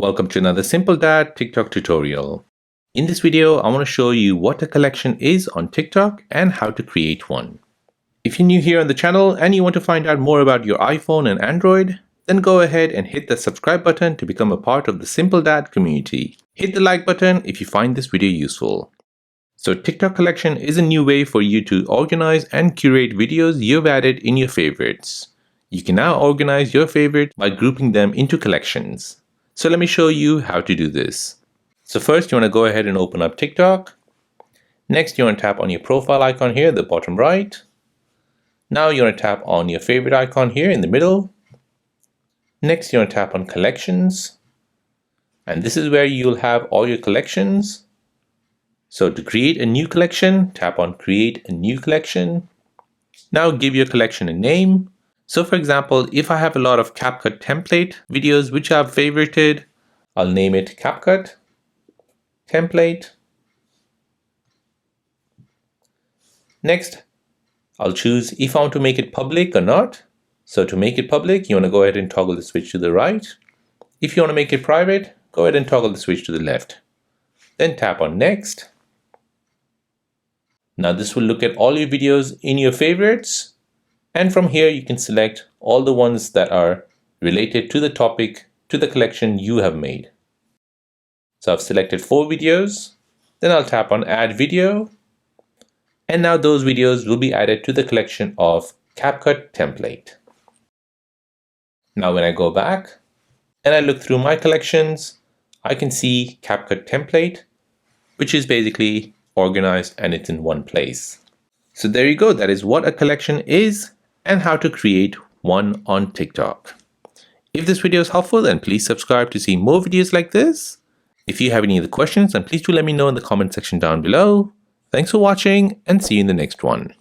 Welcome to another Simple Dad TikTok tutorial. In this video, I want to show you what a collection is on TikTok and how to create one. If you're new here on the channel and you want to find out more about your iPhone and Android, then go ahead and hit the subscribe button to become a part of the Simple Dad community. Hit the like button if you find this video useful. So TikTok collection is a new way for you to organize and curate videos you've added in your favorites. You can now organize your favorites by grouping them into collections. So let me show you how to do this. So first you want to go ahead and open up TikTok. Next you want to tap on your profile icon here at the bottom right. Now you want to tap on your favorite icon here in the middle. Next you want to tap on collections. And this is where you'll have all your collections. So to create a new collection, tap on create a new collection. Now give your collection a name. So for example, if I have a lot of CapCut template videos which I've favorited, I'll name it CapCut template. Next, I'll choose if I want to make it public or not. So to make it public, you want to go ahead and toggle the switch to the right. If you want to make it private, go ahead and toggle the switch to the left. Then tap on next. Now this will look at all your videos in your favorites. And from here, you can select all the ones that are related to the topic, to the collection you have made. So I've selected 4 videos. Then I'll tap on add video. And now those videos will be added to the collection of CapCut template. Now when I go back and I look through my collections, I can see CapCut template, which is basically organized and it's in one place. So there you go. That is what a collection is and how to create one on TikTok. If this video is helpful, then please subscribe to see more videos like this. If you have any other questions, then please do let me know in the comment section down below. Thanks for watching and see you in the next one.